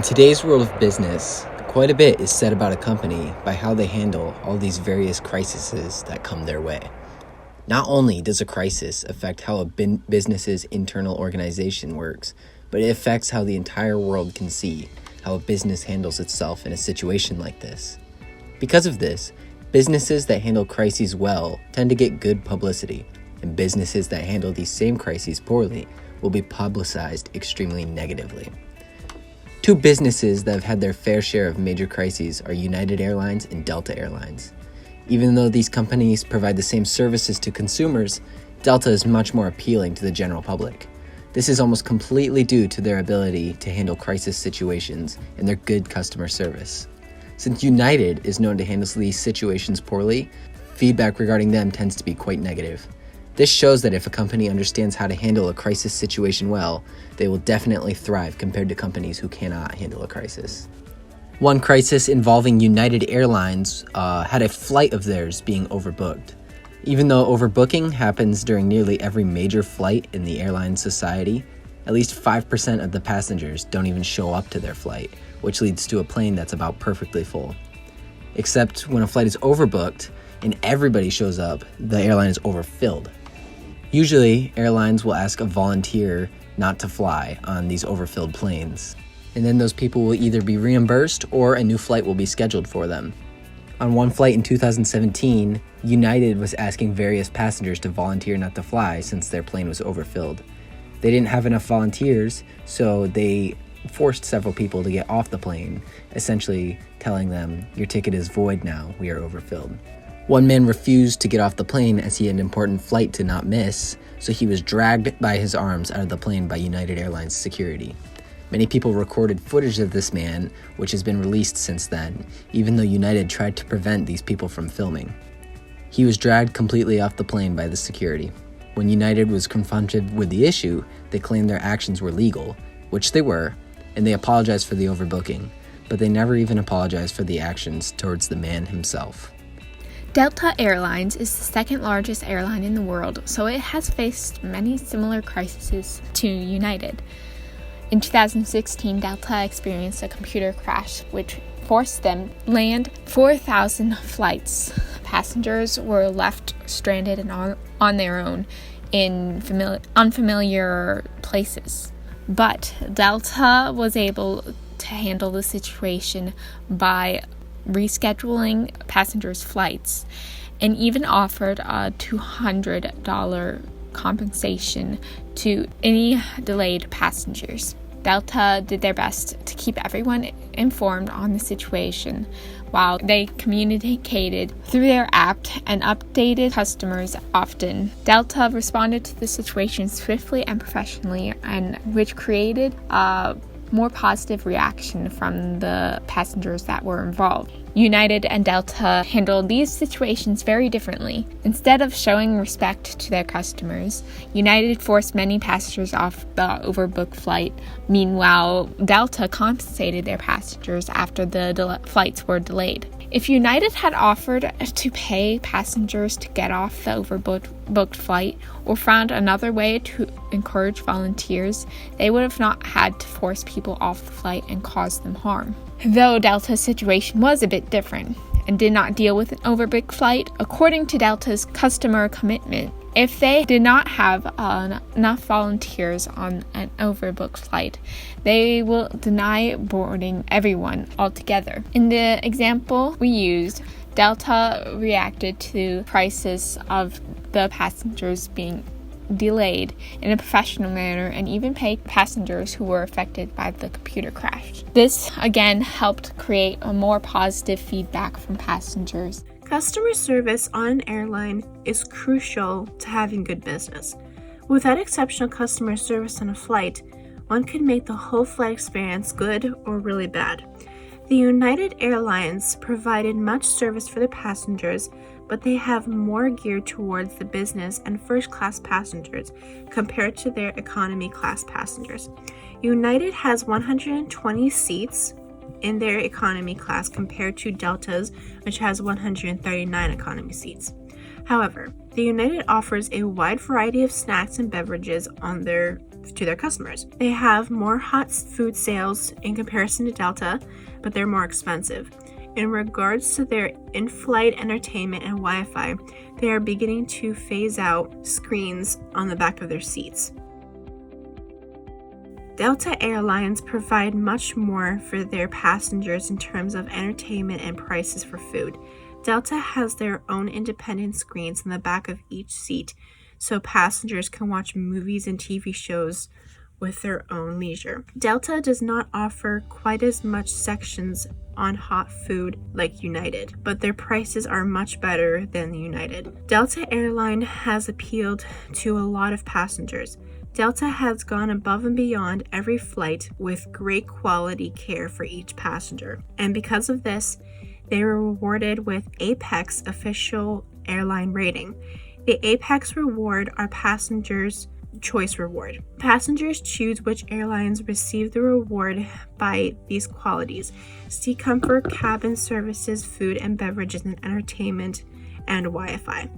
In today's world of business, quite a bit is said about a company by how they handle all these various crises that come their way. Not only does a crisis affect how a business's internal organization works, but it affects how the entire world can see how a business handles itself in a situation like this. Because of this, businesses that handle crises well tend to get good publicity, and businesses that handle these same crises poorly will be publicized extremely negatively. Two businesses that have had their fair share of major crises are United Airlines and Delta Airlines. Even though these companies provide the same services to consumers, Delta is much more appealing to the general public. This is almost completely due to their ability to handle crisis situations and their good customer service. Since United is known to handle these situations poorly, feedback regarding them tends to be quite negative. This shows that if a company understands how to handle a crisis situation well, they will definitely thrive compared to companies who cannot handle a crisis. One crisis involving United Airlines had a flight of theirs being overbooked. Even though overbooking happens during nearly every major flight in the airline society, at least 5% of the passengers don't even show up to their flight, which leads to a plane that's about perfectly full. Except when a flight is overbooked and everybody shows up, the airline is overfilled. Usually, airlines will ask a volunteer not to fly on these overfilled planes, and then those people will either be reimbursed or a new flight will be scheduled for them. On one flight in 2017, United was asking various passengers to volunteer not to fly since their plane was overfilled. They didn't have enough volunteers, so they forced several people to get off the plane, essentially telling them, "Your ticket is void now, we are overfilled." One man refused to get off the plane as he had an important flight to not miss, so he was dragged by his arms out of the plane by United Airlines security. Many people recorded footage of this man, which has been released since then, even though United tried to prevent these people from filming. He was dragged completely off the plane by the security. When United was confronted with the issue, they claimed their actions were legal, which they were, and they apologized for the overbooking, but they never even apologized for the actions towards the man himself. Delta Airlines is the second largest airline in the world, so it has faced many similar crises to United. In 2016, Delta experienced a computer crash, which forced them to land 4,000 flights. Passengers were left stranded and on their own in unfamiliar places. But Delta was able to handle the situation by rescheduling passengers' flights and even offered a $200 compensation to any delayed passengers. Delta did their best to keep everyone informed on the situation while they communicated through their app and updated customers often. Delta responded to the situation swiftly and professionally, and which created a more positive reaction from the passengers that were involved. United and Delta handled these situations very differently. Instead of showing respect to their customers, United forced many passengers off the overbooked flight. Meanwhile, Delta compensated their passengers after the flights were delayed. If United had offered to pay passengers to get off the overbooked flight or found another way to encourage volunteers, they would have not had to force people off the flight and cause them harm. Though Delta's situation was a bit different and did not deal with an overbooked flight, according to Delta's customer commitment, if they did not have enough volunteers on an overbooked flight, they will deny boarding everyone altogether. In the example we used, Delta reacted to the crisis of the passengers being delayed in a professional manner and even paid passengers who were affected by the computer crash. This again helped create a more positive feedback from passengers. Customer service on an airline is crucial to having good business. Without exceptional customer service on a flight, one could make the whole flight experience good or really bad. The United Airlines provided much service for the passengers, but they have more geared towards the business and first-class passengers compared to their economy class passengers. United has 120 seats in their economy class compared to Delta's, which has 139 economy seats. However, the United offers a wide variety of snacks and beverages on their to their customers. They have more hot food sales in comparison to Delta, but they're more expensive. In regards to their in-flight entertainment and Wi-Fi, they are beginning to phase out screens on the back of their seats. Delta Airlines provide much more for their passengers in terms of entertainment and prices for food. Delta has their own independent screens in the back of each seat, so passengers can watch movies and TV shows with their own leisure. Delta does not offer quite as much sections on hot food like United, but their prices are much better than United. Delta Airline has appealed to a lot of passengers. Delta has gone above and beyond every flight with great quality care for each passenger, and because of this, they were rewarded with Apex official airline rating. The Apex reward are passengers' choice reward. Passengers choose which airlines receive the reward by these qualities: seat comfort, cabin services, food and beverages, and entertainment, and Wi-Fi.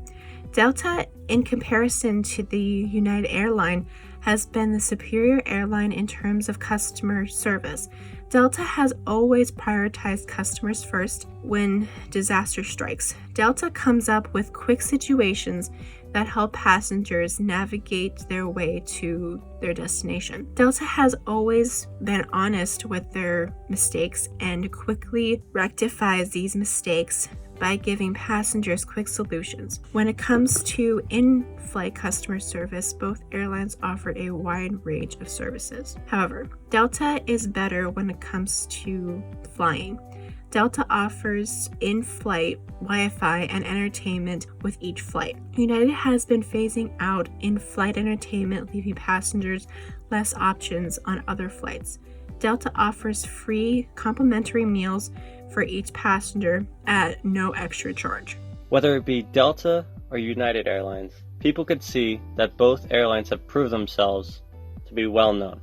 Delta, in comparison to the United Airline, has been the superior airline in terms of customer service. Delta has always prioritized customers first when disaster strikes. Delta comes up with quick situations that help passengers navigate their way to their destination. Delta has always been honest with their mistakes and quickly rectifies these mistakes by giving passengers quick solutions. When it comes to in-flight customer service, both airlines offered a wide range of services. However, Delta is better when it comes to flying. Delta offers in-flight Wi-Fi and entertainment with each flight. United has been phasing out in-flight entertainment, leaving passengers less options on other flights. Delta offers free complimentary meals for each passenger at no extra charge. Whether it be Delta or United Airlines, people could see that both airlines have proved themselves to be well known.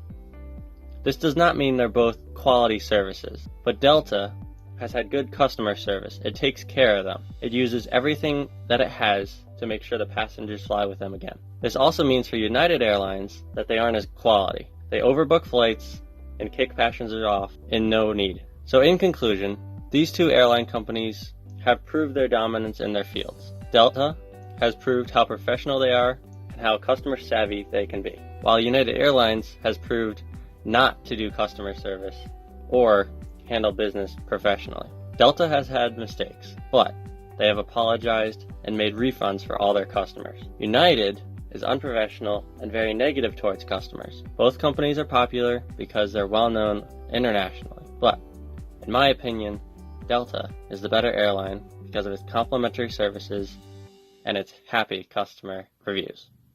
This does not mean they're both quality services, but Delta has had good customer service. It takes care of them. It uses everything that it has to make sure the passengers fly with them again. This also means for United Airlines that they aren't as quality. They overbook flights and kick passengers off in no need. So in conclusion, these two airline companies have proved their dominance in their fields. Delta has proved how professional they are and how customer savvy they can be, while United Airlines has proved not to do customer service or handle business professionally. Delta has had mistakes, but they have apologized and made refunds for all their customers. United is unprofessional and very negative towards customers. Both companies are popular because they're well known internationally, but in my opinion, Delta is the better airline because of its complimentary services and its happy customer reviews.